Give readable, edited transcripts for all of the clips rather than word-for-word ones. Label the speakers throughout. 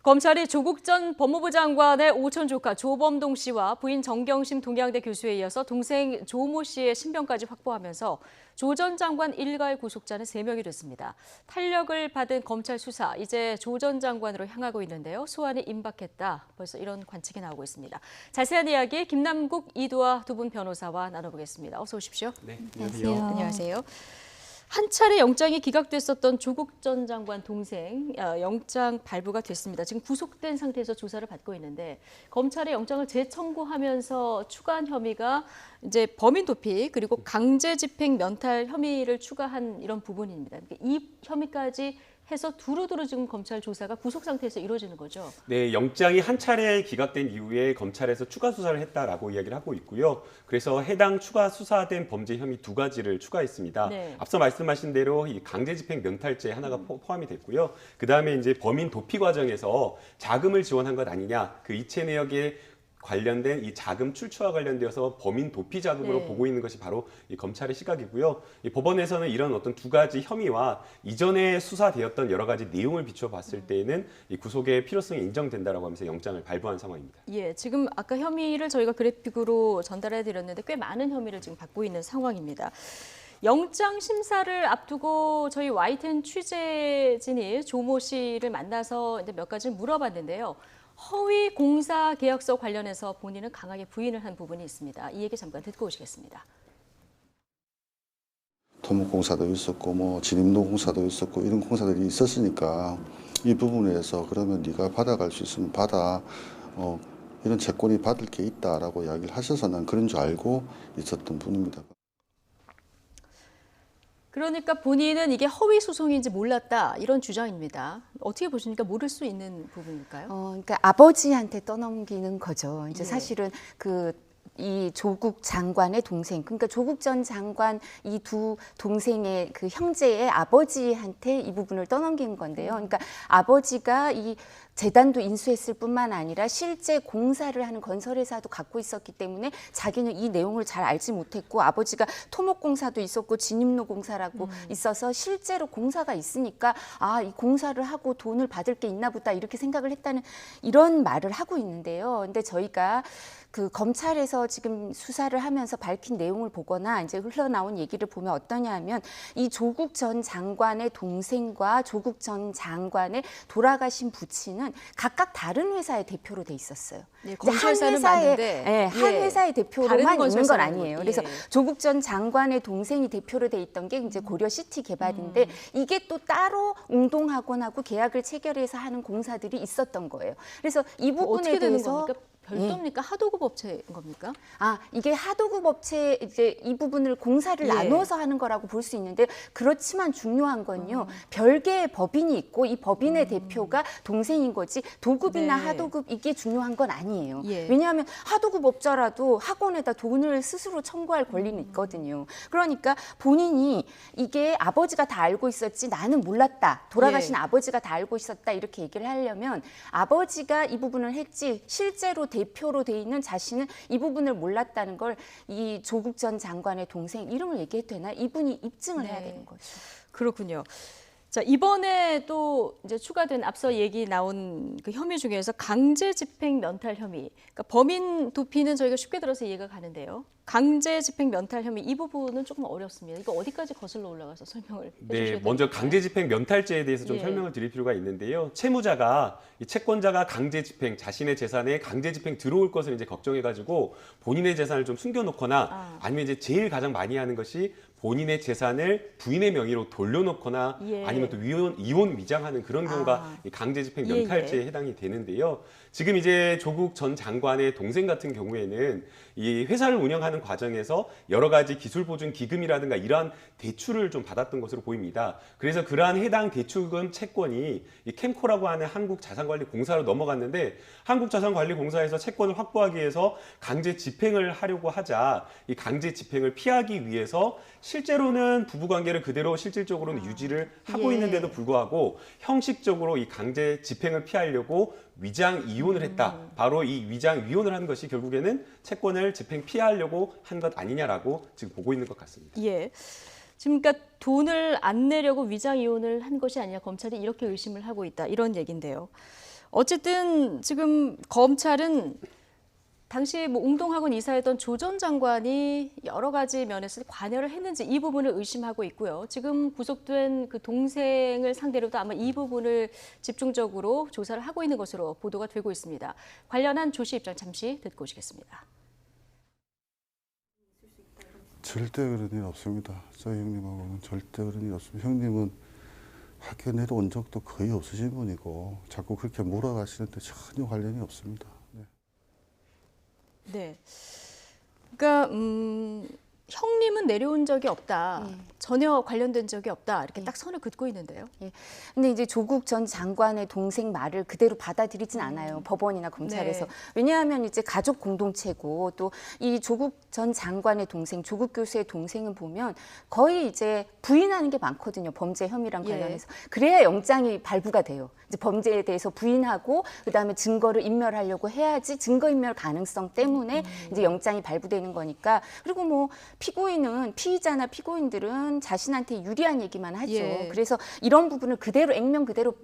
Speaker 1: 검찰이 조국 전 법무부 장관의 오촌 조카 조범동 씨와 부인 정경심 동양대 교수에 이어서 동생 조모 씨의 신병까지 확보하면서 조 전 장관 일가의 구속자는 3명이 됐습니다. 탄력을 받은 검찰 수사, 이제 조 전 장관으로 향하고 있는데요. 소환이 임박했다. 벌써 이런 관측이 나오고 있습니다. 자세한 이야기 김남국, 이두아 두 분 변호사와 나눠보겠습니다. 어서 오십시오.
Speaker 2: 네, 안녕하세요.
Speaker 1: 안녕하세요. 한 차례 영장이 기각됐었던 조국 전 장관 동생 영장 발부가 됐습니다. 지금 구속된 상태에서 조사를 받고 있는데 검찰의 영장을 재청구하면서 추가한 혐의가 이제 범인 도피 그리고 강제 집행 면탈 혐의를 추가한 이런 부분입니다. 이 혐의까지 해서 두루두루 지금 검찰 조사가 구속 상태에서 이루어지는 거죠.
Speaker 2: 네, 영장이 한 차례 기각된 이후에 검찰에서 추가 수사를 했다라고 이야기를 하고 있고요. 그래서 해당 추가 수사된 범죄 혐의 2가지를 추가했습니다.
Speaker 1: 네.
Speaker 2: 앞서 말씀하신 대로 이 강제집행 면탈죄 하나가 포함이 됐고요. 그 다음에 이제 범인 도피 과정에서 자금을 지원한 것 아니냐, 그 이체 내역에 관련된 이 자금 출처와 관련되어서 범인 도피 자금으로 보고 있는 것이 바로 이 검찰의 시각이고요. 이 법원에서는 이런 어떤 2가지 혐의와 이전에 수사되었던 여러 가지 내용을 비춰봤을 때에는 이 구속의 필요성이 인정된다라고 하면서 영장을 발부한 상황입니다.
Speaker 1: 예, 지금 아까 혐의를 저희가 그래픽으로 전달해 드렸는데 꽤 많은 혐의를 지금 받고 있는 상황입니다. 영장 심사를 앞두고 저희 YTN 취재진이 조모 씨를 만나서 이제 몇 가지 물어봤는데요. 허위 공사 계약서 관련해서 본인은 강하게 부인을 한 부분이 있습니다. 이 얘기 잠깐 듣고 오시겠습니다.
Speaker 3: 토목공사도 있었고 뭐 진입로공사도 있었고 이런 공사들이 있었으니까 이 부분에서 그러면 네가 받아갈 수 있으면 받아 이런 채권이 받을 게 있다라고 이야기를 하셔서 난 그런 줄 알고 있었던 분입니다.
Speaker 1: 그러니까 본인은 이게 허위 소송인지 몰랐다 이런 주장입니다. 어떻게 보십니까? 모를 수 있는 부분일까요?
Speaker 4: 그러니까 아버지한테 떠넘기는 거죠. 이제
Speaker 1: 네.
Speaker 4: 사실은 이 조국 장관의 동생, 그러니까 조국 전 장관 이 두 동생의 그 형제의 아버지한테 이 부분을 떠넘긴 건데요. 그러니까 아버지가 이 재단도 인수했을 뿐만 아니라 실제 공사를 하는 건설회사도 갖고 있었기 때문에 자기는 이 내용을 잘 알지 못했고 아버지가 토목공사도 있었고 진입로공사라고 있어서 실제로 공사가 있으니까 이 공사를 하고 돈을 받을 게 있나 보다 이렇게 생각을 했다는 이런 말을 하고 있는데요. 근데 저희가 그 검찰에서 지금 수사를 하면서 밝힌 내용을 보거나 이제 흘러나온 얘기를 보면 어떠냐 하면 이 조국 전 장관의 동생과 조국 전 장관의 돌아가신 부친은 각각 다른 회사의 대표로 돼 있었어요.
Speaker 1: 네, 건설사는 맞는데
Speaker 4: 한 회사의 대표로만 있는 건 아니에요.
Speaker 1: 예.
Speaker 4: 그래서 조국 전 장관의 동생이 대표로 돼 있던 게 이제 고려시티 개발인데 이게 또 따로 웅동학원하고 계약을 체결해서 하는 공사들이 있었던 거예요. 그래서 이 부분에
Speaker 1: 어떻게 되는
Speaker 4: 대해서
Speaker 1: 겁니까? 별도입니까? 하도급 업체인 겁니까?
Speaker 4: 이게 하도급 업체 이제 이 부분을 공사를
Speaker 1: 예.
Speaker 4: 나눠서 하는 거라고 볼 수 있는데 그렇지만 중요한 건요. 별개의 법인이 있고 이 법인의 대표가 동생인 거지 도급이나
Speaker 1: 네.
Speaker 4: 하도급 이게 중요한 건 아니에요.
Speaker 1: 예.
Speaker 4: 왜냐하면 하도급 업자라도 학원에다 돈을 스스로 청구할 권리는 있거든요. 그러니까 본인이 이게 아버지가 다 알고 있었지 나는 몰랐다. 돌아가신
Speaker 1: 예.
Speaker 4: 아버지가 다 알고 있었다 이렇게 얘기를 하려면 아버지가 이 부분을 했지 실제로 대표로 돼 있는 자신은 이 부분을 몰랐다는 걸 이 조국 전 장관의 동생 이름을 얘기해도 되나? 이분이 입증을 해야 되는 거죠.
Speaker 1: 그렇군요. 자, 이번에 또 이제 추가된 앞서 얘기 나온 그 혐의 중에서 강제 집행 면탈 혐의. 그러니까 범인 도피는 저희가 쉽게 들어서 이해가 가는데요. 강제 집행 면탈 혐의 이 부분은 조금 어렵습니다. 이거 어디까지 거슬러 올라가서 설명을
Speaker 2: 네,
Speaker 1: 해주셔야
Speaker 2: 먼저
Speaker 1: 될까요?
Speaker 2: 강제집행 면탈죄에 대해서 좀
Speaker 1: 예.
Speaker 2: 설명을 드릴 필요가 있는데요. 채무자가 이 채권자가 강제집행, 자신의 재산에 강제집행 들어올 것을 이제 걱정해가지고 본인의 재산을 좀 숨겨놓거나 아니면 이제 제일 가장 많이 하는 것이 본인의 재산을 부인의 명의로 돌려놓거나
Speaker 1: 예.
Speaker 2: 아니면 또 이혼 미장하는 그런 경우가 이 강제집행
Speaker 1: 예,
Speaker 2: 면탈죄에 해당이 되는데요. 지금 이제 조국 전 장관의 동생 같은 경우에는 이 회사를 운영하는 과정에서 여러 가지 기술 보증 기금이라든가 이러한 대출을 좀 받았던 것으로 보입니다. 그래서 그러한 해당 대출금 채권이 이 캠코라고 하는 한국자산관리공사로 넘어갔는데 한국자산관리공사에서 채권을 확보하기 위해서 강제 집행을 하려고 하자 이 강제 집행을 피하기 위해서 실제로는 부부관계를 그대로 실질적으로는 유지를 하고
Speaker 1: 예.
Speaker 2: 있는데도 불구하고 형식적으로 이 강제 집행을 피하려고 위장 이혼을 했다. 바로 이 위장 이혼을 한 것이 결국에는 채권을 집행 피하려고 한 것 아니냐라고 지금 보고 있는 것 같습니다.
Speaker 1: 예. 지금 그러니까 돈을 안 내려고 위장 이혼을 한 것이 아니라 검찰이 이렇게 의심을 하고 있다. 이런 얘기인데요. 어쨌든 지금 검찰은 당시 뭐 웅동학원 이사였던 조 전 장관이 여러 가지 면에서 관여를 했는지 이 부분을 의심하고 있고요. 지금 구속된 그 동생을 상대로도 아마 이 부분을 집중적으로 조사를 하고 있는 것으로 보도가 되고 있습니다. 관련한 조 씨 입장 잠시 듣고 오시겠습니다.
Speaker 3: 절대 그런 일 없습니다. 저희 형님하고는 절대 그런 일 없습니다. 형님은 학교 내려온 적도 거의 없으신 분이고 자꾸 그렇게 몰아가시는데 전혀 관련이 없습니다. 네.
Speaker 1: 네. 그러니까 형님은 내려온 적이 없다. 전혀 관련된 적이 없다. 이렇게 딱 선을 긋고 있는데요.
Speaker 4: 근데 이제 조국 전 장관의 동생 말을 그대로 받아들이진 않아요. 법원이나 검찰에서.
Speaker 1: 네.
Speaker 4: 왜냐하면 이제 가족 공동체고 또 이 조국 전 장관의 동생, 조국 교수의 동생은 보면 거의 이제 부인하는 게 많거든요. 범죄 혐의랑 관련해서. 그래야 영장이 발부가 돼요. 이제 범죄에 대해서 부인하고 그다음에 증거를 인멸하려고 해야지 증거인멸 가능성 때문에 이제 영장이 발부되는 거니까. 그리고 뭐 피고인은 피의자나 피고인들은 자신한테 유리한 얘기만 하죠.
Speaker 1: 예.
Speaker 4: 그래서 이런 부분을 그대로 액면 그대로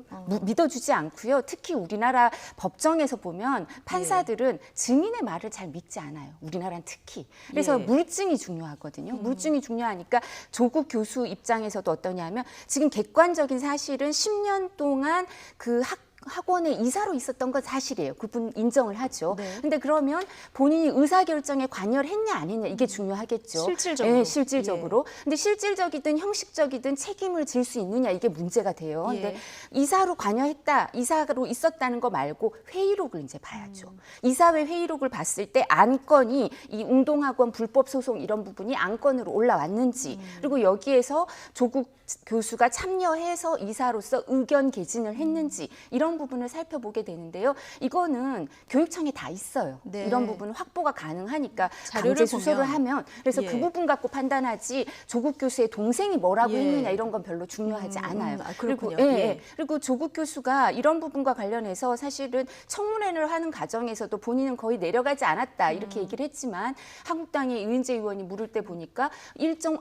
Speaker 4: 믿어주지 않고요. 특히 우리나라 법정에서 보면 판사들은 증인의 말을 잘 믿지 않아요. 우리나라는 특히. 그래서
Speaker 1: 예.
Speaker 4: 물증이 중요하거든요. 물증이 중요하니까 조국 교수 입장에서도 어떠냐면 지금 객관적인 사실은 10년 동안 그 학원에 이사로 있었던 건 사실이에요. 그분 인정을 하죠.
Speaker 1: 네.
Speaker 4: 근데 그러면 본인이 의사결정에 관여를 했냐 안 했냐 이게 중요하겠죠.
Speaker 1: 실질적으로.
Speaker 4: 네, 실질적으로. 근데 실질적이든 형식적이든 책임을 질 수 있느냐 이게 문제가 돼요. 근데 이사로 관여했다, 이사로 있었다는 거 말고 회의록을 이제 봐야죠. 이사회 회의록을 봤을 때 안건이 이 웅동학원 불법 소송 이런 부분이 안건으로 올라왔는지 그리고 여기에서 조국 교수가 참여해서 이사로서 의견 개진을 했는지 이런 부분을 살펴보게 되는데요. 이거는 교육청에 다 있어요.
Speaker 1: 네.
Speaker 4: 이런 부분은 확보가 가능하니까
Speaker 1: 자료를
Speaker 4: 강제 수소를
Speaker 1: 보면.
Speaker 4: 하면 그래서
Speaker 1: 예.
Speaker 4: 그 부분 갖고 판단하지 조국 교수의 동생이 뭐라고
Speaker 1: 예.
Speaker 4: 했느냐 이런 건 별로 중요하지 않아요.
Speaker 1: 그렇군요.
Speaker 4: 그리고,
Speaker 1: 예.
Speaker 4: 그리고 조국 교수가 이런 부분과 관련해서 사실은 청문회를 하는 과정에서도 본인은 거의 내려가지 않았다 이렇게 얘기를 했지만 한국당의 이은재 의원이 물을 때 보니까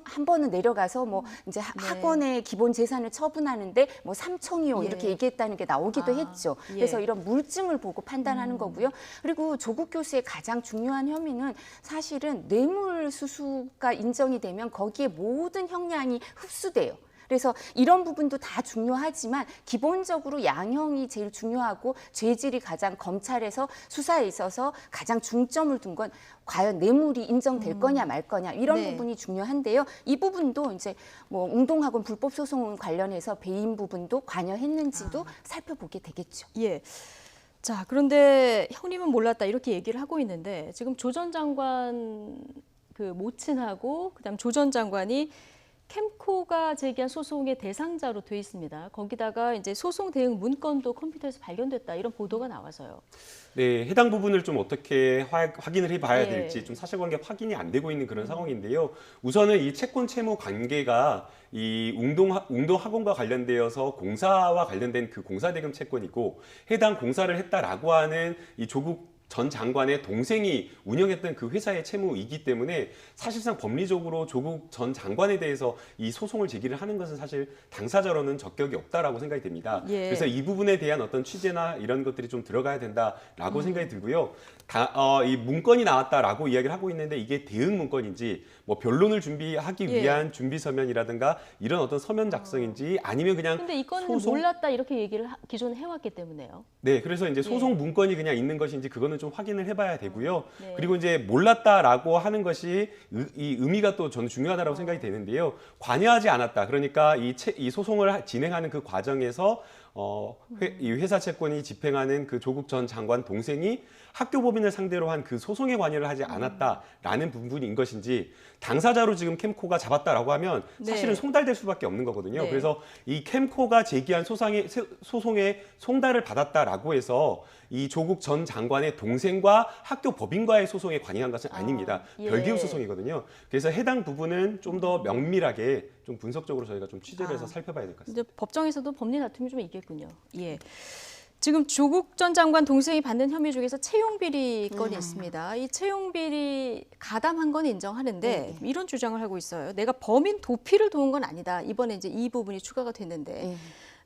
Speaker 4: 한 번은 내려가서 뭐 이제 학원의 기본 재산을 처분하는데 뭐 3천이요 이렇게 얘기했다는 게 나오기도 했죠.
Speaker 1: 예.
Speaker 4: 그래서 이런 물증을 보고 판단하는 거고요. 그리고 조국 교수의 가장 중요한 혐의는 사실은 뇌물수수가 인정이 되면 거기에 모든 형량이 흡수돼요. 그래서 이런 부분도 다 중요하지만 기본적으로 양형이 제일 중요하고 죄질이 가장 검찰에서 수사에 있어서 가장 중점을 둔 건 과연 뇌물이 인정될 거냐 말 거냐 이런
Speaker 1: 네.
Speaker 4: 부분이 중요한데요. 이 부분도 이제 뭐 웅동학원 불법 소송 관련해서 배임 부분도 관여했는지도 살펴보게 되겠죠.
Speaker 1: 예. 자, 그런데 형님은 몰랐다 이렇게 얘기를 하고 있는데 지금 조 전 장관 그 모친하고 그다음 조 전 장관이 캠코가 제기한 소송의 대상자로 돼 있습니다. 거기다가 이제 소송 대응 문건도 컴퓨터에서 발견됐다 이런 보도가 나와서요.
Speaker 2: 네, 해당 부분을 좀 어떻게 확인을 해봐야
Speaker 1: 예.
Speaker 2: 될지 좀 사실관계 확인이 안 되고 있는 그런 상황인데요. 우선은 이 채권 채무 관계가 이 웅동 학원과 관련되어서 공사와 관련된 그 공사대금 채권이고 해당 공사를 했다라고 하는 이 조국 전 장관의 동생이 운영했던 그 회사의 채무이기 때문에 사실상 법리적으로 조국 전 장관에 대해서 이 소송을 제기를 하는 것은 사실 당사자로는 적격이 없다라고 생각이 됩니다.
Speaker 1: 예.
Speaker 2: 그래서 이 부분에 대한 어떤 취재나 이런 것들이 좀 들어가야 된다라고 생각이 들고요. 이 문건이 나왔다라고 이야기를 하고 있는데 이게 대응 문건인지 뭐 변론을 준비하기
Speaker 1: 예.
Speaker 2: 위한 준비 서면이라든가 이런 어떤 서면 작성인지 아니면 그냥
Speaker 1: 근데 이 건은
Speaker 2: 소송
Speaker 1: 몰랐다 이렇게 얘기를 기존에 해왔기 때문에요.
Speaker 2: 네, 그래서 이제 소송
Speaker 1: 예.
Speaker 2: 문건이 그냥 있는 것인지 그거는 좀 확인을 해봐야 되고요.
Speaker 1: 네.
Speaker 2: 그리고 이제 몰랐다라고 하는 것이 이 의미가 또 저는 중요하다고 생각이 되는데요. 관여하지 않았다. 그러니까 이 소송을 진행하는 그 과정에서 이 회사 채권이 집행하는 그 조국 전 장관 동생이 학교 법인을 상대로 한 그 소송에 관여를 하지 않았다라는 부분인 것인지 당사자로 지금 캠코가 잡았다라고 하면 사실은
Speaker 1: 네.
Speaker 2: 송달될 수밖에 없는 거거든요.
Speaker 1: 네.
Speaker 2: 그래서 이 캠코가 제기한 소송에 송달을 받았다라고 해서 이 조국 전 장관의 동생과 학교 법인과의 소송에 관여한 것은 아닙니다.
Speaker 1: 예.
Speaker 2: 별개의 소송이거든요. 그래서 해당 부분은 좀 더 면밀하게 좀 분석적으로 저희가 좀 취재를 해서 살펴봐야 될 것 같습니다.
Speaker 1: 이제 법정에서도 법리 다툼이 좀 있겠군요. 예. 지금 조국 전 장관 동생이 받는 혐의 중에서 채용 비리 건이 있습니다. 이 채용 비리 가담한 건 인정하는데 이런 주장을 하고 있어요. 내가 범인 도피를 도운 건 아니다. 이번에 이제 이 부분이 추가가 됐는데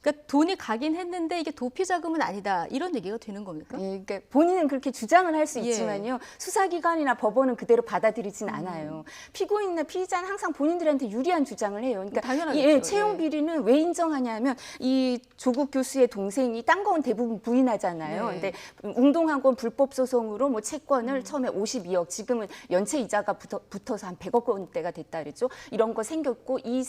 Speaker 1: 그러니까 돈이 가긴 했는데 이게 도피 자금은 아니다 이런 얘기가 되는 겁니까?
Speaker 4: 예, 그러니까 본인은 그렇게 주장을 할 수
Speaker 1: 예.
Speaker 4: 있지만요. 수사기관이나 법원은 그대로 받아들이진 않아요. 피고인이나 피의자는 항상 본인들한테 유리한 주장을 해요. 그러니까
Speaker 1: 당연하겠죠.
Speaker 4: 예, 채용 비리는 왜 인정하냐면 이 조국 교수의 동생이 딴 건 대부분 부인하잖아요.
Speaker 1: 네.
Speaker 4: 근데 운동학원 불법 소송으로 뭐 채권을 처음에 52억, 지금은 연체 이자가 붙어서 한 100억 원대가 됐다 그랬죠. 이런 거 생겼고 이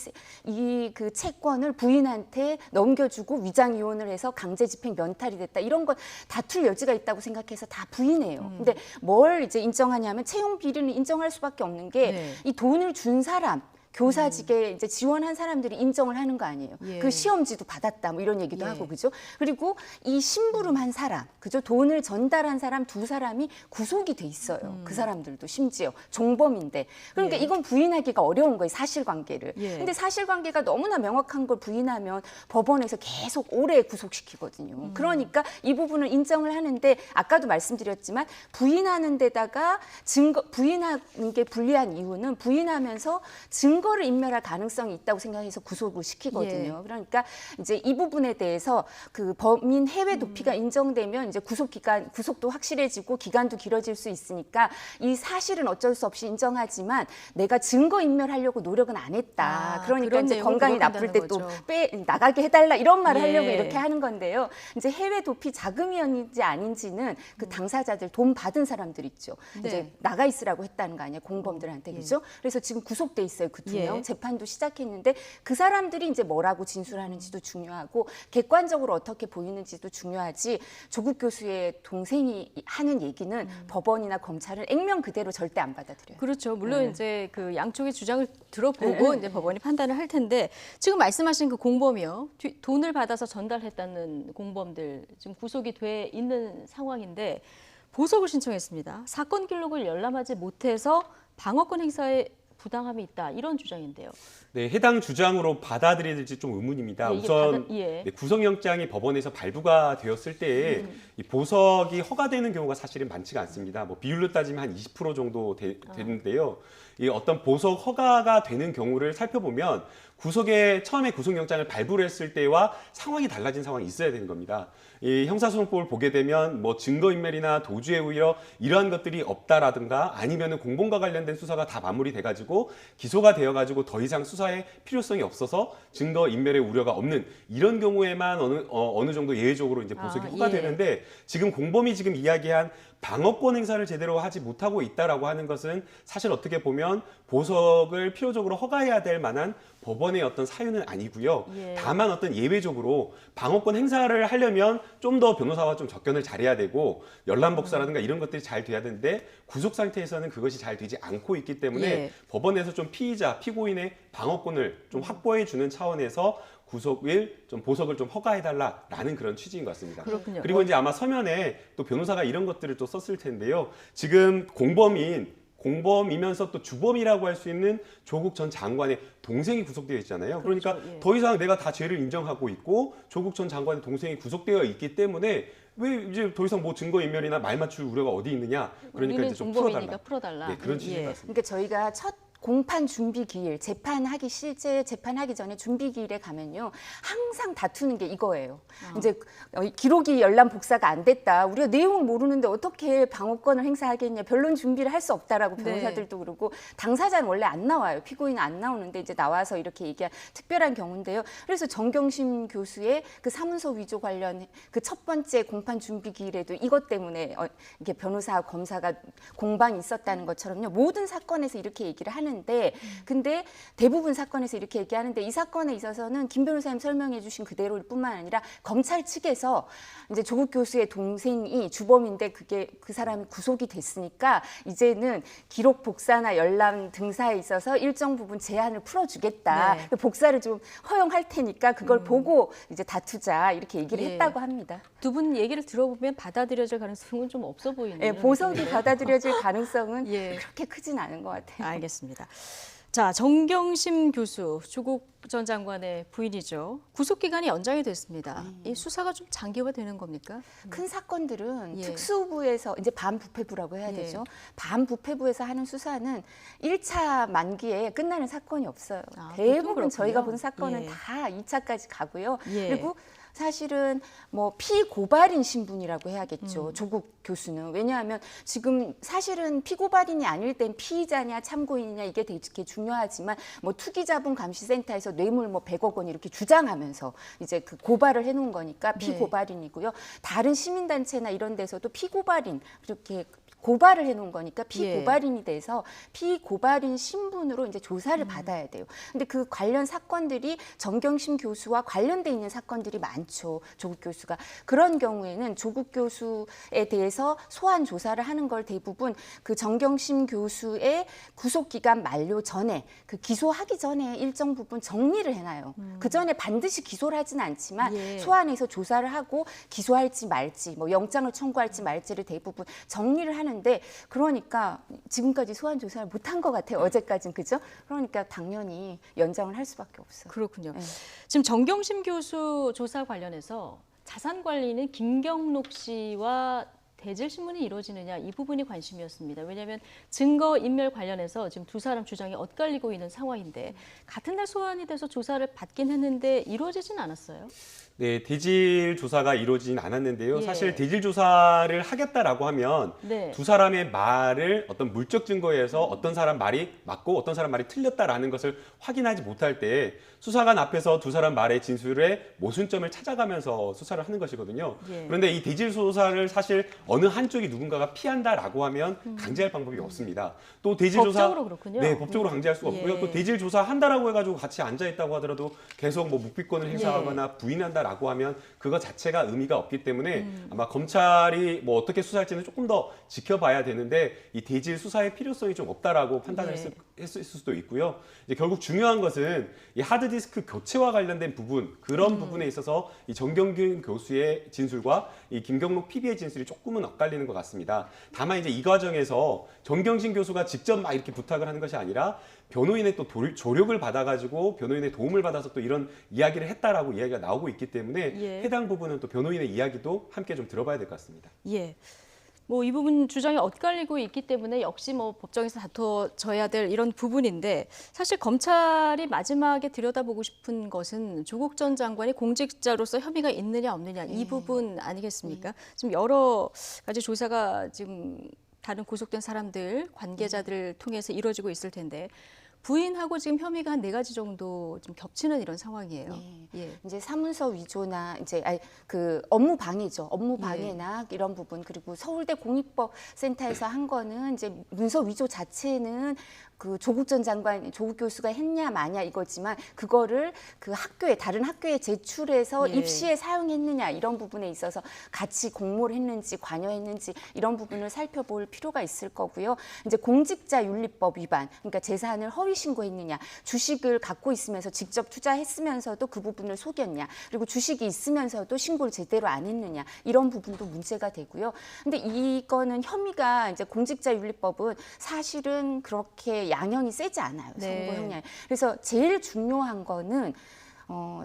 Speaker 4: 그 채권을 부인한테 넘겨주고 위장 이혼을 해서 강제 집행 면탈이 됐다. 이런 건 다툴 여지가 있다고 생각해서 다 부인해요. 근데 뭘 이제 인정하냐면 채용 비리는 인정할 수밖에 없는 게
Speaker 1: 네.
Speaker 4: 이 돈을 준 사람 교사직에 이제 지원한 사람들이 인정을 하는 거 아니에요.
Speaker 1: 예.
Speaker 4: 그 시험지도 받았다, 뭐 이런 얘기도
Speaker 1: 예.
Speaker 4: 하고 그죠. 그리고 이 심부름한 사람, 그죠. 돈을 전달한 사람 두 사람이 구속이 돼 있어요. 그 사람들도 심지어 종범인데. 그러니까
Speaker 1: 예.
Speaker 4: 이건 부인하기가 어려운 거예요, 사실관계를.
Speaker 1: 예.
Speaker 4: 근데 사실관계가 너무나 명확한 걸 부인하면 법원에서 계속 오래 구속시키거든요. 그러니까 이 부분을 인정을 하는데 아까도 말씀드렸지만 부인하는 데다가 부인하는 게 불리한 이유는 부인하면서 증거를 인멸할 가능성이 있다고 생각해서 구속을 시키거든요.
Speaker 1: 예.
Speaker 4: 그러니까 이제 이 부분에 대해서 그 범인 해외 도피가 인정되면 이제 구속도 확실해지고 기간도 길어질 수 있으니까 이 사실은 어쩔 수 없이 인정하지만 내가 증거 인멸하려고 노력은 안 했다.
Speaker 1: 아,
Speaker 4: 그러니까
Speaker 1: 그런
Speaker 4: 이제
Speaker 1: 내용을
Speaker 4: 건강이 나쁠 때 또
Speaker 1: 부각한다는
Speaker 4: 나가게 해달라 이런 말을
Speaker 1: 예.
Speaker 4: 하려고 이렇게 하는 건데요. 이제 해외 도피 자금이었는지 아닌지는 그 당사자들 돈 받은 사람들 있죠.
Speaker 1: 네.
Speaker 4: 이제 나가 있으라고 했다는 거 아니에요. 공범들한테 그죠? 그래서 지금 구속돼 있어요. 그 두 명.
Speaker 1: 예.
Speaker 4: 재판도 시작했는데 그 사람들이 이제 뭐라고 진술하는지도 중요하고 객관적으로 어떻게 보이는지도 중요하지. 조국 교수의 동생이 하는 얘기는 법원이나 검찰은 액면 그대로 절대 안 받아들여요.
Speaker 1: 그렇죠. 물론 이제 그 양쪽의 주장을 들어보고 이제 법원이 판단을 할 텐데 지금 말씀하신 그 공범이요. 돈을 받아서 전달했다는 공범들 지금 구속이 돼 있는 상황인데 보석을 신청했습니다. 사건 기록을 열람하지 못해서 방어권 행사에 부당함이 있다 이런 주장인데요.
Speaker 2: 네, 해당 주장으로 받아들여질지 좀 의문입니다.
Speaker 1: 예, 이게
Speaker 2: 우선
Speaker 1: 예.
Speaker 2: 네, 구속영장이 법원에서 발부가 되었을 때 이 보석이 허가되는 경우가 사실은 많지가 않습니다. 뭐 비율로 따지면 한 20% 정도 되는데요. 이 어떤 보석 허가가 되는 경우를 살펴보면 처음에 구속영장을 발부를 했을 때와 상황이 달라진 상황이 있어야 되는 겁니다. 이 형사소송법을 보게 되면 뭐 증거인멸이나 도주에 오히려 이러한 것들이 없다라든가 아니면은 공범과 관련된 수사가 다 마무리돼가지고 기소가 되어가지고 더 이상 수사에 필요성이 없어서 증거인멸의 우려가 없는 이런 경우에만 어느 정도 예외적으로 이제 보석이 허가되는데 지금 공범이 지금 이야기한 방어권 행사를 제대로 하지 못하고 있다라고 하는 것은 사실 어떻게 보면 보석을 필요적으로 허가해야 될 만한 법원의 어떤 사유는 아니고요.
Speaker 1: 예.
Speaker 2: 다만 어떤 예외적으로 방어권 행사를 하려면 좀 더 변호사와 좀 접견을 잘해야 되고 열람복사라든가 이런 것들이 잘 돼야 되는데 구속 상태에서는 그것이 잘 되지 않고 있기 때문에
Speaker 1: 예.
Speaker 2: 법원에서 좀 피고인의 방어권을 좀 확보해 주는 차원에서 보석을 좀 허가해달라라는 그런 취지인 것 같습니다.
Speaker 1: 그렇군요.
Speaker 2: 그리고 이제 아마 서면에 또 변호사가 이런 것들을 또 썼을 텐데요. 지금 공범이면서 또 주범이라고 할 수 있는 조국 전 장관의 동생이 구속되어 있잖아요. 그러니까
Speaker 1: 그렇죠. 예.
Speaker 2: 더 이상 내가 다 죄를 인정하고 있고 조국 전 장관의 동생이 구속되어 있기 때문에 왜 이제 더 이상 뭐 증거인멸이나 말 맞출 우려가 어디 있느냐. 그러니까
Speaker 1: 우리는
Speaker 2: 이제 좀
Speaker 1: 공범이니까
Speaker 2: 풀어달라.
Speaker 1: 풀어달라.
Speaker 2: 네, 그런 취지인
Speaker 1: 예.
Speaker 2: 것 같습니다.
Speaker 4: 그러니까 저희가 첫 공판 준비 기일, 실제 재판하기 전에 준비 기일에 가면요. 항상 다투는 게 이거예요. 이제 기록이 열람 복사가 안 됐다. 우리가 내용을 모르는데 어떻게 방어권을 행사하겠냐. 변론 준비를 할 수 없다라고 변호사들도 그러고 당사자는 원래 안 나와요. 피고인은 안 나오는데 이제 나와서 이렇게 얘기한 특별한 경우인데요. 그래서 정경심 교수의 그 사문서 위조 관련 그 첫 번째 공판 준비 기일에도 이것 때문에 이게 변호사, 검사가 공방이 있었다는 것처럼요. 모든 사건에서 이렇게 얘기를 하는데 근데 대부분 사건에서 이렇게 얘기하는데 이 사건에 있어서는 김 변호사님 설명해 주신 그대로일 뿐만 아니라 검찰 측에서 이제 조국 교수의 동생이 주범인데 그 사람이 구속이 됐으니까 이제는 기록 복사나 열람 등사에 있어서 일정 부분 제한을 풀어주겠다.
Speaker 1: 네.
Speaker 4: 복사를 좀 허용할 테니까 그걸 보고 이제 다투자 이렇게 얘기를
Speaker 1: 예.
Speaker 4: 했다고 합니다.
Speaker 1: 두 분 얘기를 들어보면 받아들여질 가능성은 좀 없어 보이는.
Speaker 4: 예, 보석이 받아들여질 가능성은
Speaker 1: 예.
Speaker 4: 그렇게 크진 않은 것 같아요.
Speaker 1: 알겠습니다. 자, 자, 정경심 교수, 조국 전 장관의 부인이죠. 구속 기간이 연장이 됐습니다. 이 수사가 좀 장기화되는 겁니까?
Speaker 4: 큰 사건들은
Speaker 1: 예.
Speaker 4: 특수부에서 이제 반부패부라고 해야
Speaker 1: 예.
Speaker 4: 되죠. 반부패부에서 하는 수사는 1차 만기에 끝나는 사건이 없어요.
Speaker 1: 아, 보통
Speaker 4: 대부분
Speaker 1: 그렇군요.
Speaker 4: 저희가 본 사건은
Speaker 1: 예.
Speaker 4: 다 2차까지 가고요.
Speaker 1: 예.
Speaker 4: 그리고 사실은 뭐 피고발인 신분이라고 해야겠죠. 조국 교수는. 왜냐하면 지금 사실은 피고발인이 아닐 땐 피의자냐 참고인이냐 이게 되게 중요하지만 뭐 투기자본감시센터에서 뇌물 뭐 100억 원 이렇게 주장하면서 이제 그 고발을 해놓은 거니까
Speaker 1: 네.
Speaker 4: 피고발인이고요. 다른 시민단체나 이런 데서도 피고발인 이렇게 고발을 해놓은 거니까 피고발인이 돼서 피고발인 신분으로 이제 조사를 받아야 돼요. 근데 그 관련 사건들이 정경심 교수와 관련돼 있는 사건들이 많죠. 조국 교수가. 그런 경우에는 조국 교수에 대해서 소환 조사를 하는 걸 대부분 그 정경심 교수의 구속 기간 만료 전에 그 기소하기 전에 일정 부분 정리를 해놔요. 그 전에 반드시 기소를 하진 않지만
Speaker 1: 예.
Speaker 4: 소환해서 조사를 하고 기소할지 말지 뭐 영장을 청구할지 말지를 대부분 정리를 하는데 그러니까 지금까지 소환 조사를 못한 것 같아요. 어제까지는 그죠? 그러니까 당연히 연장을 할 수밖에 없어요.
Speaker 1: 그렇군요.
Speaker 4: 네.
Speaker 1: 지금 정경심 교수 조사 관련해서 자산 관리는 김경록 씨와 대질 신문이 이루어지느냐 이 부분이 관심이었습니다. 왜냐하면 증거 인멸 관련해서 지금 두 사람 주장이 엇갈리고 있는 상황인데 같은 날 소환이 돼서 조사를 받긴 했는데 이루어지진 않았어요.
Speaker 2: 네, 대질 조사가 이루어지진 않았는데요.
Speaker 1: 예.
Speaker 2: 사실 대질 조사를 하겠다라고 하면
Speaker 1: 네.
Speaker 2: 두 사람의 말을 어떤 물적 증거에서 어떤 사람 말이 맞고 어떤 사람 말이 틀렸다라는 것을 확인하지 못할 때 수사관 앞에서 두 사람 말의 진술의 모순점을 찾아가면서 수사를 하는 것이거든요.
Speaker 1: 예.
Speaker 2: 그런데 이 대질 조사를 사실 어느 한쪽이 누군가가 피한다라고 하면 강제할 방법이 없습니다. 또 대질 조사
Speaker 1: 법적으로 그렇군요.
Speaker 2: 네, 법적으로 강제할 수가 없고요.
Speaker 1: 예.
Speaker 2: 또 대질 조사 한다라고 해가지고 같이 앉아 있다고 하더라도 계속 뭐 묵비권을 행사하거나 부인한다라고 하면 그거 자체가 의미가 없기 때문에 아마 검찰이 뭐 어떻게 수사할지는 조금 더 지켜봐야 되는데 이 대질 수사의 필요성이 좀 없다라고 판단을
Speaker 1: 예.
Speaker 2: 했을 수도 있고요. 이제 결국 중요한 것은 이 하드디스크 교체와 관련된 부분 그런 부분에 있어서 이 정경심 교수의 진술과 이 김경록 PB의 진술이 조금은 엇갈리는 것 같습니다. 다만 이제 이 과정에서 정경심 교수가 직접 막 이렇게 부탁을 하는 것이 아니라 변호인의 또 조력을 받아가지고 변호인의 도움을 받아서 또 이런 이야기를 했다라고 이야기가 나오고 있기 때문에
Speaker 1: 예.
Speaker 2: 해당 부분은 또 변호인의 이야기도 함께 좀 들어봐야 될 것 같습니다.
Speaker 1: 예. 뭐 이 부분 주장이 엇갈리고 있기 때문에 역시 뭐 법정에서 다퉈져야 될 이런 부분인데 사실 검찰이 마지막에 들여다보고 싶은 것은 조국 전 장관이 공직자로서 혐의가 있느냐 없느냐 이 부분 아니겠습니까? 지금 여러 가지 조사가 지금 다른 구속된 사람들, 관계자들을 통해서 이루어지고 있을 텐데 부인하고 지금 혐의가 한 4가지 정도 좀 겹치는 이런 상황이에요. 예.
Speaker 4: 이제 사문서 위조나 이제 그 업무 방해죠. 업무 방해나 이런 부분 그리고 서울대 공익법센터에서 한 거는 이제 문서 위조 자체는 그 조국 전 장관, 조국 교수가 했냐 마냐 이거지만 그거를 그 학교에 다른 학교에 제출해서
Speaker 1: 예.
Speaker 4: 입시에 사용했느냐 이런 부분에 있어서 같이 공모를 했는지 관여했는지 이런 부분을 살펴볼 필요가 있을 거고요. 이제 공직자윤리법 위반, 그러니까 재산을 허위 신고했느냐, 주식을 갖고 있으면서 직접 투자했으면서도 그 부분을 속였냐, 그리고 주식이 있으면서도 신고를 제대로 안 했느냐 이런 부분도 문제가 되고요. 근데 이거는 혐의가 이제 공직자윤리법은 사실은 그렇게 양형이 세지 않아요.
Speaker 1: 네.
Speaker 4: 선고 형량. 그래서 제일 중요한 거는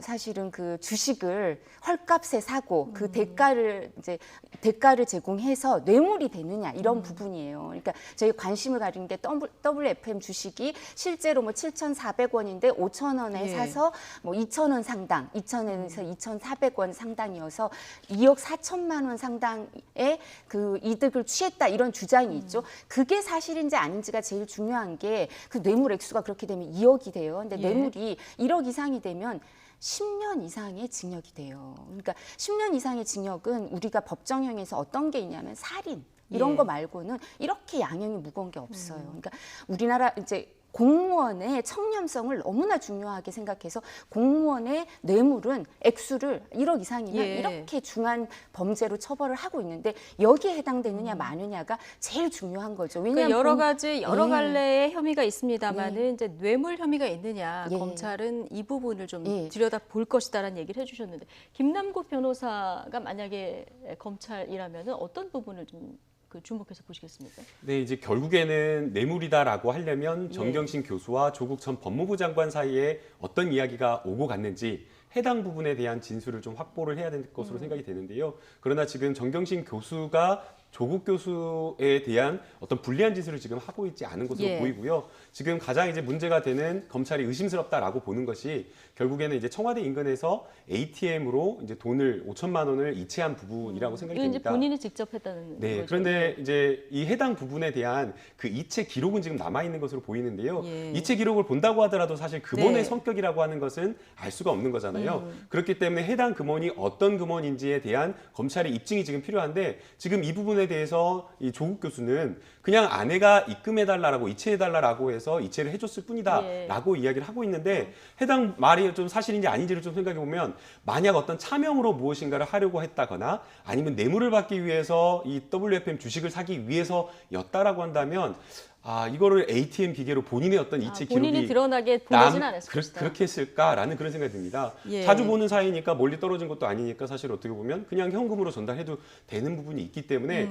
Speaker 4: 사실은 그 주식을 헐값에 사고 그 대가를 제공해서 뇌물이 되느냐 이런 부분이에요. 그러니까 저희 관심을 가진 게 WFM 주식이 실제로 뭐 7,400원인데 5,000원에
Speaker 1: 예.
Speaker 4: 사서 뭐 2,000원 상당, 2,000원에서 2,400원 상당이어서 2억 4천만 원 상당의 그 이득을 취했다 이런 주장이 있죠. 그게 사실인지 아닌지가 제일 중요한 게 그 뇌물 액수가 그렇게 되면 2억이 돼요. 근데
Speaker 1: 예.
Speaker 4: 뇌물이 1억 이상이 되면 10년 이상의 징역이 돼요. 그러니까 10년 이상의 징역은 우리가 법정형에서 어떤 게 있냐면 살인 이런
Speaker 1: 예.
Speaker 4: 거 말고는 이렇게 양형이 무거운 게 없어요. 그러니까 우리나라 이제 공무원의 청렴성을 너무나 중요하게 생각해서 공무원의 뇌물은 액수를 1억 이상이면
Speaker 1: 예.
Speaker 4: 이렇게 중한 범죄로 처벌을 하고 있는데 여기에 해당되느냐 마느냐가 제일 중요한 거죠. 왜냐하면
Speaker 1: 그러니까 여러
Speaker 4: 예.
Speaker 1: 갈래의 혐의가 있습니다만은 이제 뇌물 혐의가 있느냐
Speaker 4: 예.
Speaker 1: 검찰은 이 부분을 좀
Speaker 4: 예.
Speaker 1: 들여다 볼 것이다라는 얘기를 해주셨는데 김남국 변호사가 만약에 검찰이라면은 어떤 부분을 좀 그 주목해서 보시겠습니까?
Speaker 2: 네, 이제 결국에는 뇌물이다라고 하려면 정경심 교수와 조국 전 법무부 장관 사이에 어떤 이야기가 오고 갔는지 해당 부분에 대한 진술을 좀 확보를 해야 될 것으로 생각이 되는데요. 그러나 지금 정경심 교수가 조국 교수에 대한 어떤 불리한 짓을 지금 하고 있지 않은 것으로
Speaker 1: 예.
Speaker 2: 보이고요. 지금 가장 이제 문제가 되는 검찰이 의심스럽다라고 보는 것이 결국에는 이제 청와대 인근에서 ATM으로 이제 돈을 5천만 원을 이체한 부분이라고 생각이
Speaker 1: 이건 이제
Speaker 2: 됩니다.
Speaker 1: 본인이 직접 했다는
Speaker 2: 네,
Speaker 1: 거죠.
Speaker 2: 그런데 이제 이 해당 부분에 대한 그 이체 기록은 지금 남아 있는 것으로 보이는데요.
Speaker 1: 예.
Speaker 2: 이체 기록을 본다고 하더라도 사실 금원의
Speaker 1: 네.
Speaker 2: 성격이라고 하는 것은 알 수가 없는 거잖아요. 그렇기 때문에 해당 금원이 어떤 금원인지에 대한 검찰의 입증이 지금 필요한데 지금 이 부분에 대해서 이 조국 교수는 그냥 아내가 입금해달라고 이체해달라고 해서 이체를 해줬을 뿐이다라고 이야기를 하고 있는데 해당 말이 좀 사실인지 아닌지를 좀 생각해 보면 만약 어떤 차명으로 무엇인가를 하려고 했다거나 아니면 뇌물을 받기 위해서 이 WFM 주식을 사기 위해서였다라고 한다면 이거를 ATM 기계로 본인의 어떤 이체
Speaker 1: 본인이
Speaker 2: 기록이
Speaker 1: 드러나게 보내진 않았을 것이다.
Speaker 2: 그렇게 했을까라는 그런 생각이 듭니다.
Speaker 1: 예.
Speaker 2: 자주 보는 사이니까 멀리 떨어진 것도 아니니까 사실 어떻게 보면 그냥 현금으로 전달해도 되는 부분이 있기 때문에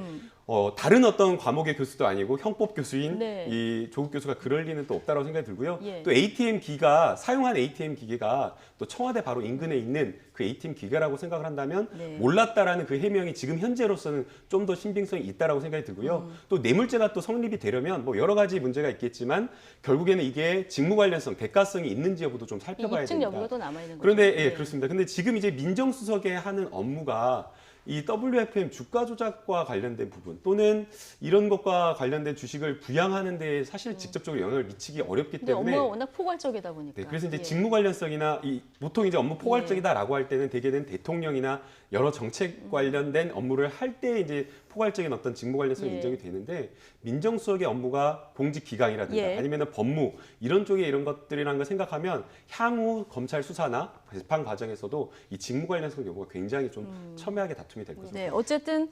Speaker 2: 다른 어떤 과목의 교수도 아니고 형법 교수인
Speaker 1: 네.
Speaker 2: 이 조국 교수가 그럴 리는 또 없다라고 생각이 들고요.
Speaker 1: 예.
Speaker 2: 또 ATM 기가 사용한 ATM 기계가 또 청와대 바로 인근에 있는 그 ATM 기계라고 생각을 한다면
Speaker 1: 네.
Speaker 2: 몰랐다라는 그 해명이 지금 현재로서는 좀 더 신빙성이 있다라고 생각이 들고요. 또 뇌물죄가 또 성립이 되려면 뭐 여러 가지 문제가 있겠지만 결국에는 이게 직무 관련성, 대가성이 있는지 여부도 좀 살펴봐야
Speaker 1: 입증
Speaker 2: 됩니다.
Speaker 1: 여부가 또 남아 있는 거죠.
Speaker 2: 그런데
Speaker 1: 네.
Speaker 2: 예, 그렇습니다. 근데 지금 이제 민정수석에 하는 업무가 이 WFM 주가 조작과 관련된 부분 또는 이런 것과 관련된 주식을 부양하는 데 사실 직접적으로 영향을 미치기 어렵기
Speaker 1: 근데
Speaker 2: 때문에
Speaker 1: 업무가 워낙 포괄적이다 보니까.
Speaker 2: 네, 그래서 이제
Speaker 1: 예.
Speaker 2: 직무 관련성이나 보통 이제 업무 포괄적이다라고 할 때는 대개는 대통령이나 여러 정책 관련된 업무를 할 때 이제 포괄적인 어떤 직무 관련성이
Speaker 1: 예.
Speaker 2: 인정이 되는데 민정수석의 업무가 공직 기강이라든가
Speaker 1: 예.
Speaker 2: 아니면 법무 이런 쪽에 이런 것들이라는 걸 생각하면 향후 검찰 수사나 재판 과정에서도 이 직무 관련성 여부가 굉장히 좀 첨예하게 다툼이 될 것으로
Speaker 1: 네, 어쨌든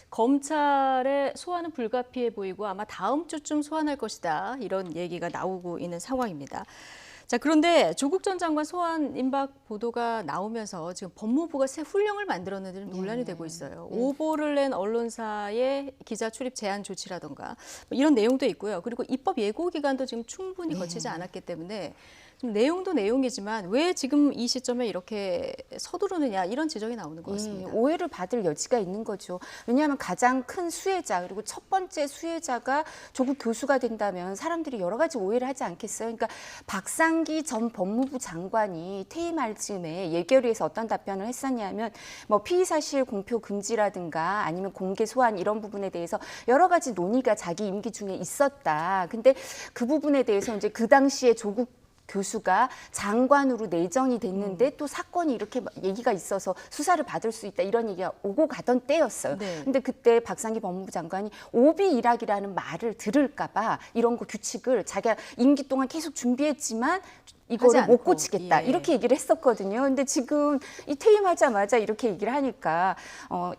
Speaker 1: 검찰의 소환은 불가피해 보이고 아마 다음 주쯤 소환할 것이다. 이런 얘기가 나오고 있는 상황입니다. 자, 그런데 조국 전 장관 소환 임박 보도가 나오면서 지금 법무부가 새 훈령을 만들었는데 논란이 되고 있어요. 오보를 낸 언론사의 기자 출입 제한 조치라던가 뭐 이런 내용도 있고요. 그리고 입법 예고 기간도 지금 충분히 거치지 않았기 때문에 좀 내용도 내용이지만 왜 지금 이 시점에 이렇게 서두르느냐 이런 지적이 나오는 것 같습니다.
Speaker 4: 오해를 받을 여지가 있는 거죠. 왜냐하면 가장 큰 수혜자 그리고 첫 번째 수혜자가 조국 교수가 된다면 사람들이 여러 가지 오해를 하지 않겠어요. 그러니까 박상기 전 법무부 장관이 퇴임할 즈음에 예결위에서 어떤 답변을 했었냐면 뭐 피의 사실 공표 금지라든가 아니면 공개 소환 이런 부분에 대해서 여러 가지 논의가 자기 임기 중에 있었다. 근데 그 부분에 대해서 이제 그 당시에 조국 교수가 장관으로 내정이 됐는데 또 사건이 이렇게 얘기가 있어서 수사를 받을 수 있다 이런 얘기가 오고 가던 때였어요.
Speaker 1: 네.
Speaker 4: 근데 그때 박상기 법무부 장관이 오비 일학이라는 말을 들을까 봐 이런 거 규칙을 자기가 임기 동안 계속 준비했지만 이거를
Speaker 1: 하지
Speaker 4: 못
Speaker 1: 않고,
Speaker 4: 고치겠다
Speaker 1: 예.
Speaker 4: 이렇게 얘기를 했었거든요. 근데 지금 이 퇴임하자마자 이렇게 얘기를 하니까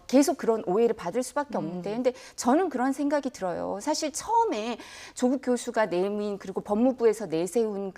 Speaker 4: 계속 그런 오해를 받을 수밖에 없는데, 근데 저는 그런 생각이 들어요. 사실 처음에 조국 교수가 내민 그리고 법무부에서 내세운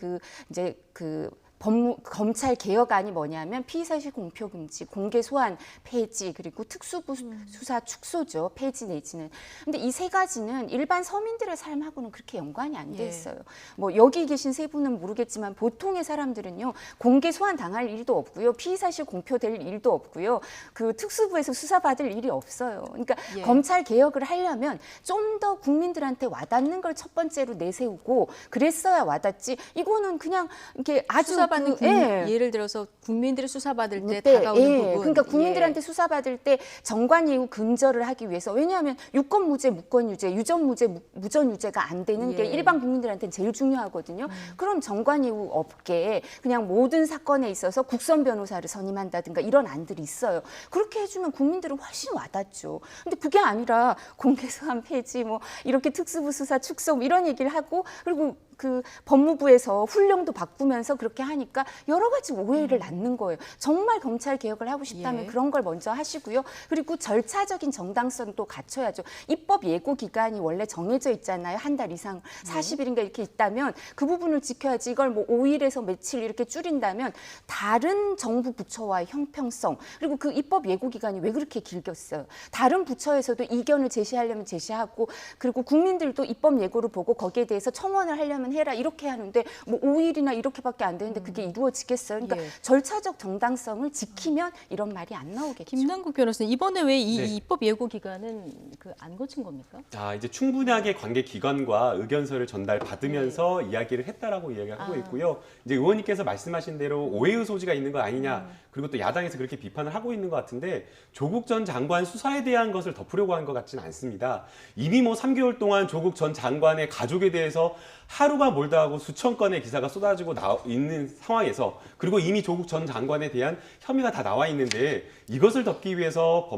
Speaker 4: 검찰 개혁안이 뭐냐면 피의사실 공표 금지, 공개 소환 폐지, 그리고 특수부 수사 축소죠. 폐지 내지는. 근데 이 세 가지는 일반 서민들의 삶하고는 그렇게 연관이 안 돼
Speaker 1: 예.
Speaker 4: 있어요. 뭐 여기 계신 세 분은 모르겠지만 보통의 사람들은요. 공개 소환 당할 일도 없고요. 피의사실 공표될 일도 없고요. 그 특수부에서 수사받을 일이 없어요. 그러니까
Speaker 1: 예.
Speaker 4: 검찰 개혁을 하려면 좀 더 국민들한테 와닿는 걸 첫 번째로 내세우고 그랬어야 와닿지. 이거는 그냥 이렇게 아주
Speaker 1: 수사받는 예를 들어서 국민들이 수사받을 때 다가오는 부분.
Speaker 4: 그러니까 국민들한테 수사받을 때 정관 예우 근절을 하기 위해서, 왜냐하면 유권 무죄, 무권 유죄, 유전 무죄, 무전 유죄가 안 되는 게
Speaker 1: 예.
Speaker 4: 일반 국민들한테는 제일 중요하거든요. 그럼 정관 예우 없게 그냥 모든 사건에 있어서 국선 변호사를 선임한다든가 이런 안들이 있어요. 그렇게 해주면 국민들은 훨씬 와닿죠. 근데 그게 아니라 공개 소환 폐지 뭐 이렇게 특수부 수사 축소 뭐 이런 얘기를 하고, 그리고 그 법무부에서 훈령도 바꾸면서 그렇게 하니까 여러 가지 오해를 낳는 거예요. 정말 검찰 개혁을 하고 싶다면
Speaker 1: 예.
Speaker 4: 그런 걸 먼저 하시고요. 그리고 절차적인 정당성도 갖춰야죠. 입법 예고 기간이 원래 정해져 있잖아요. 한 달 이상 40일인가 이렇게 있다면 그 부분을 지켜야지. 이걸 뭐 5일에서 며칠 이렇게 줄인다면 다른 정부 부처와의 형평성, 그리고 그 입법 예고 기간이 왜 그렇게 길겠어요. 다른 부처에서도 이견을 제시하려면 제시하고, 그리고 국민들도 입법 예고를 보고 거기에 대해서 청원을 하려면 해라 이렇게 하는데 뭐 5일이나 이렇게밖에 안 되는데 그게 이루어지겠어요. 그러니까
Speaker 1: 예.
Speaker 4: 절차적 정당성을 지키면 이런 말이 안 나오겠죠.
Speaker 1: 김남국 변호사님, 이번에 왜 이
Speaker 2: 네.
Speaker 1: 입법 예고 기간은 안 거친 겁니까?
Speaker 2: 이제 충분하게 관계 기관과 의견서를 전달받으면서 이야기를 했다라고 이야기를 하고 있고요. 이제 의원님께서 말씀하신 대로 오해의 소지가 있는 거 아니냐, 그리고 또 야당에서 그렇게 비판을 하고 있는 것 같은데 조국 전 장관 수사에 대한 것을 덮으려고 한 것 같지는 않습니다. 이미 뭐 3개월 동안 조국 전 장관의 가족에 대해서 하루가 멀다 하고 수천 건의 기사가 쏟아지고 있는 상황에서, 그리고 이미 조국 전 장관에 대한 혐의가 다 나와 있는데 이것을 덮기 위해서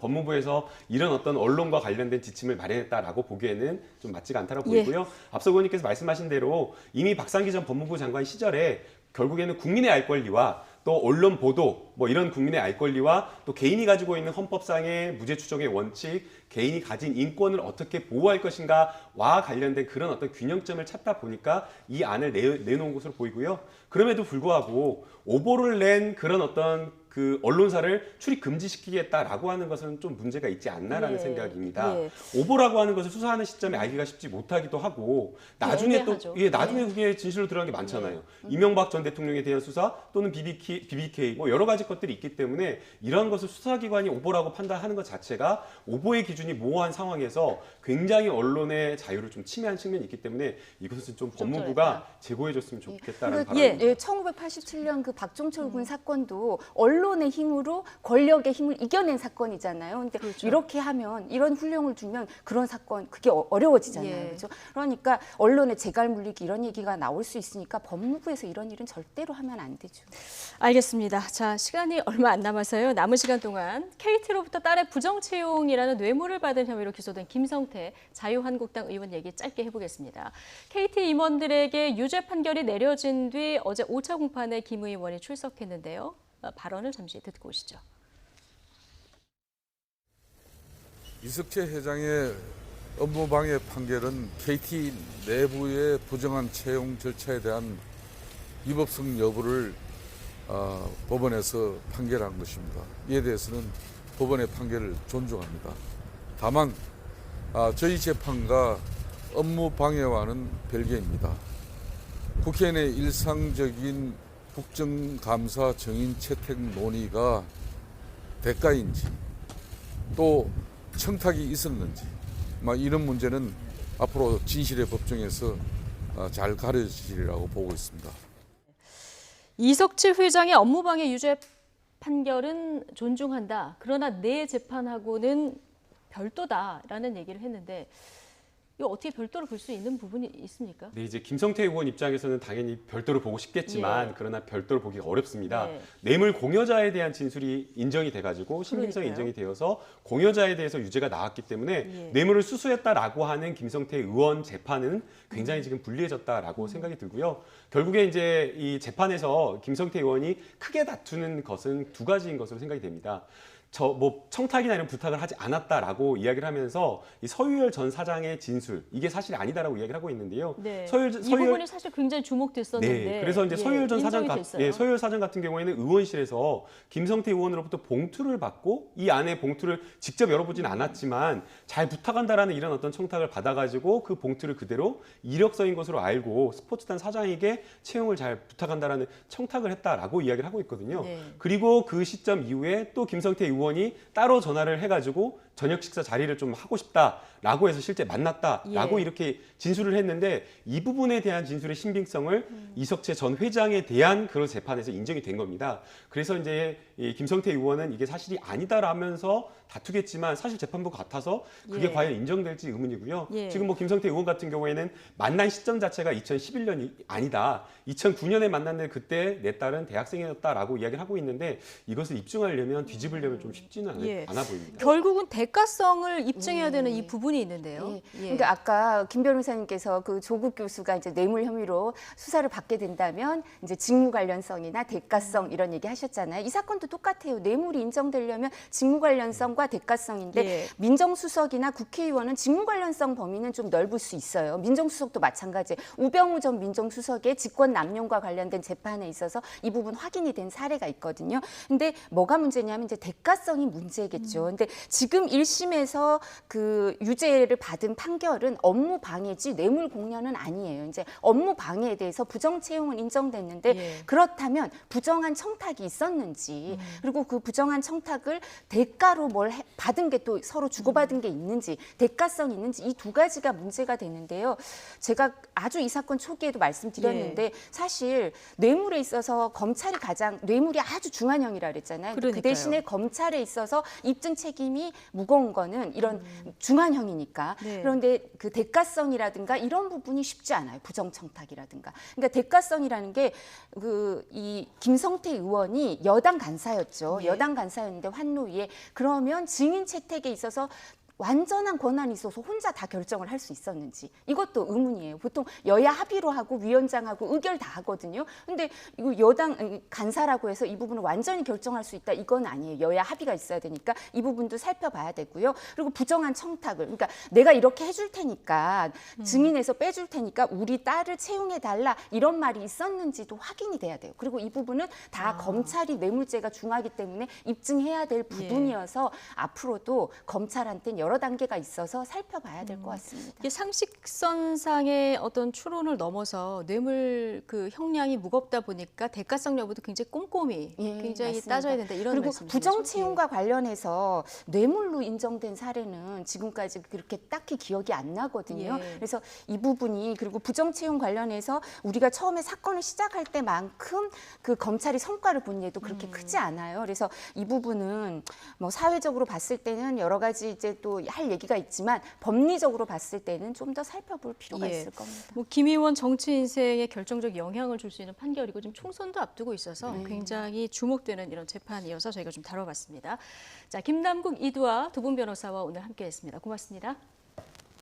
Speaker 2: 법무부에서 이런 어떤 언론과 관련된 지침을 마련했다라고 보기에는 좀 맞지가 않다고 보이고요. 앞서 의원님께서 말씀하신 대로 이미 박상기 전 법무부 장관 시절에 결국에는 국민의 알 권리와 또 언론 보도, 뭐 이런 국민의 알 권리와 또 개인이 가지고 있는 헌법상의 무죄 추정의 원칙, 개인이 가진 인권을 어떻게 보호할 것인가와 관련된 그런 어떤 균형점을 찾다 보니까 이 안을 내놓은 것으로 보이고요. 그럼에도 불구하고 오보를 낸 그런 어떤 그 언론사를 출입 금지시키겠다라고 하는 것은 좀 문제가 있지 않나라는
Speaker 1: 예.
Speaker 2: 생각입니다.
Speaker 1: 예.
Speaker 2: 오보라고 하는 것을 수사하는 시점에 알기가 쉽지 못하기도 하고, 나중에
Speaker 1: 애매하죠.
Speaker 2: 나중에 그게 진실로 드러난 게 많잖아요. 이명박 전 대통령에 대한 수사 또는 BBK 뭐 여러 가지 것들이 있기 때문에 이러한 것을 수사기관이 오보라고 판단하는 것 자체가 오보의 기준이 모호한 상황에서 굉장히 언론의 자유를 좀 침해한 측면이 있기 때문에 이것은 좀 법무부가 제고해줬으면 좋겠다라는 바람입니다.
Speaker 4: 예, 1987년 그 박종철 군 사건도 언론의 힘으로 권력의 힘을 이겨낸 사건이잖아요. 근데
Speaker 1: 그렇죠.
Speaker 4: 이렇게 하면, 이런 훈령을 주면 그런 사건 그게 어려워지잖아요.
Speaker 1: 예.
Speaker 4: 그렇죠? 그러니까 언론의 재갈 물리기 이런 얘기가 나올 수 있으니까 법무부에서 이런 일은 절대로 하면 안 되죠.
Speaker 1: 알겠습니다. 자, 시간이 얼마 안 남아서요. 남은 시간 동안 KT로부터 딸의 부정 채용이라는 뇌물을 받은 혐의로 기소된 김성태 자유한국당 의원 얘기 짧게 해보겠습니다. KT 임원들에게 유죄 판결이 내려진 뒤 어제 5차 공판에 김 의원이 출석했는데요. 발언을 잠시 듣고 오시죠.
Speaker 5: 이석채 회장의 업무방해 판결은 KT 내부의 부정한 채용 절차에 대한 위법성 여부를 법원에서 판결한 것입니다. 이에 대해서는 법원의 판결을 존중합니다. 다만 저희 재판과 업무방해와는 별개입니다. 국회의원의 일상적인 국정감사 정인 채택 논의가 대가인지 또 청탁이 있었는지 이런 문제는 앞으로 진실의 법정에서 잘 가려지리라고 보고 있습니다.
Speaker 1: 이석채 회장의 업무방해 유죄 판결은 존중한다. 그러나 내 재판하고는 별도다라는 얘기를 했는데 이거 어떻게 별도로 볼 수 있는 부분이 있습니까?
Speaker 2: 네, 이제 김성태 의원 입장에서는 당연히 별도로 보고 싶겠지만
Speaker 1: 예.
Speaker 2: 그러나 별도로 보기가 어렵습니다.
Speaker 1: 네.
Speaker 2: 뇌물 공여자에 대한 진술이 인정이 돼가지고 신빙성이
Speaker 1: 그러니까요.
Speaker 2: 인정이 되어서 공여자에 대해서 유죄가 나왔기 때문에
Speaker 1: 예.
Speaker 2: 뇌물을 수수했다라고 하는 김성태 의원 재판은 굉장히 지금 불리해졌다라고 생각이 들고요. 결국에 이제 이 재판에서 김성태 의원이 크게 다투는 것은 두 가지인 것으로 생각이 됩니다. 청탁이나 이런 부탁을 하지 않았다라고 이야기를 하면서 이 서유열 전 사장의 진술, 이게 사실이 아니다라고 이야기를 하고 있는데요.
Speaker 1: 네. 이 부분이 사실 굉장히 주목됐었는데.
Speaker 2: 네, 그래서 이제 서유열 전 사장
Speaker 1: 서유열
Speaker 2: 사장 같은 경우에는 의원실에서 김성태 의원으로부터 봉투를 받고 이 안에 봉투를 직접 열어보진 않았지만 잘 부탁한다라는 이런 어떤 청탁을 받아가지고 그 봉투를 그대로 이력서인 것으로 알고 스포츠단 사장에게 채용을 잘 부탁한다라는 청탁을 했다라고 이야기를 하고 있거든요.
Speaker 1: 네.
Speaker 2: 그리고 그 시점 이후에 또 김성태 의원이 따로 전화를 해가지고 저녁 식사 자리를 좀 하고 싶다라고 해서 실제 만났다라고
Speaker 1: 예.
Speaker 2: 이렇게 진술을 했는데 이 부분에 대한 진술의 신빙성을 이석채 전 회장에 대한 그런 재판에서 인정이 된 겁니다. 그래서 이제 이 김성태 의원은 이게 사실이 아니다라면서 다투겠지만 사실 재판부 같아서 그게
Speaker 1: 예.
Speaker 2: 과연 인정될지 의문이고요.
Speaker 1: 예.
Speaker 2: 지금 뭐 김성태 의원 같은 경우에는 만난 시점 자체가 2011년이 아니다. 2009년에 만났는데 그때 내 딸은 대학생이었다라고 이야기를 하고 있는데 이것을 입증하려면 뒤집으려면 좀 쉽지는
Speaker 1: 예.
Speaker 2: 않아 보입니다.
Speaker 1: 결국은 대가성을 입증해야 되는 이
Speaker 4: 예.
Speaker 1: 부분이 있는데요.
Speaker 4: 예.
Speaker 1: 예.
Speaker 4: 그러니까 아까 김 변호사님께서 그 조국 교수가 이제 뇌물 혐의로 수사를 받게 된다면 이제 직무 관련성이나 대가성 이런 얘기 하셨잖아요. 이 사건도 똑같아요. 뇌물이 인정되려면 직무 관련성과 대가성인데
Speaker 1: 예.
Speaker 4: 민정수석이나 국회의원은 직무 관련성 범위는 좀 넓을 수 있어요. 민정수석도 마찬가지. 우병우 전 민정수석의 직권 남용과 관련된 재판에 있어서 이 부분 확인이 된 사례가 있거든요. 근데 뭐가 문제냐면 이제 대가성이 문제겠죠. 근데 지금 1심에서 그 유죄를 받은 판결은 업무 방해지 뇌물 공여는 아니에요. 이제 업무 방해에 대해서 부정 채용은 인정됐는데
Speaker 1: 예.
Speaker 4: 그렇다면 부정한 청탁이 있었는지 그리고 그 부정한 청탁을 대가로 받은 게 또 서로 주고받은 게 있는지 대가성이 있는지 이 두 가지가 문제가 되는데요. 제가 아주 이 사건 초기에도 말씀드렸는데 사실 뇌물에 있어서 검찰이 가장 뇌물이 아주 중한형이라 그랬잖아요. 그
Speaker 1: 그러니까요.
Speaker 4: 대신에 검찰에 있어서 입증 책임이 무거운 거는 이런 중한형이니까.
Speaker 1: 네.
Speaker 4: 그런데 그 대가성이라든가 이런 부분이 쉽지 않아요. 부정청탁이라든가. 그러니까 대가성이라는 게 이 김성태 의원이 여당 간사였죠.
Speaker 1: 네.
Speaker 4: 여당 간사였는데 환노위에 그러면 증인 채택에 있어서 완전한 권한이 있어서 혼자 다 결정을 할 수 있었는지 이것도 의문이에요. 보통 여야 합의로 하고 위원장하고 의결 다 하거든요. 근데 이거 여당 간사라고 해서 이 부분을 완전히 결정할 수 있다 이건 아니에요. 여야 합의가 있어야 되니까 이 부분도 살펴봐야 되고요. 그리고 부정한 청탁을 그러니까 내가 이렇게 해줄 테니까 증인에서 빼줄 테니까 우리 딸을 채용해 달라 이런 말이 있었는지도 확인이 돼야 돼요. 그리고 이 부분은 다 검찰이 뇌물죄가 중하기 때문에 입증해야 될 부분이어서 앞으로도 검찰한테는 여러 단계가 있어서 살펴봐야 될 것 같습니다.
Speaker 1: 이게 상식선상의 어떤 추론을 넘어서 뇌물 그 형량이 무겁다 보니까 대가성 여부도 굉장히 꼼꼼히
Speaker 4: 예,
Speaker 1: 굉장히
Speaker 4: 맞습니다.
Speaker 1: 따져야 된다 이런
Speaker 4: 그리고
Speaker 1: 말씀이시죠?
Speaker 4: 부정 채용과 관련해서 뇌물로 인정된 사례는 지금까지 그렇게 딱히 기억이 안 나거든요.
Speaker 1: 예.
Speaker 4: 그래서 이 부분이 그리고 부정 채용 관련해서 우리가 처음에 사건을 시작할 때만큼 그 검찰이 성과를 본 예도 그렇게 크지 않아요. 그래서 이 부분은 뭐 사회적으로 봤을 때는 여러 가지 이제 또 할 얘기가 있지만 법리적으로 봤을 때는 좀 더 살펴볼 필요가
Speaker 1: 예.
Speaker 4: 있을 겁니다.
Speaker 1: 뭐 김 의원 정치 인생에 결정적 영향을 줄 수 있는 판결이고 지금 총선도 앞두고 있어서 굉장히 주목되는 이런 재판이어서 저희가 좀 다뤄봤습니다. 자, 김남국 이두아 두 분 변호사와 오늘 함께했습니다. 고맙습니다.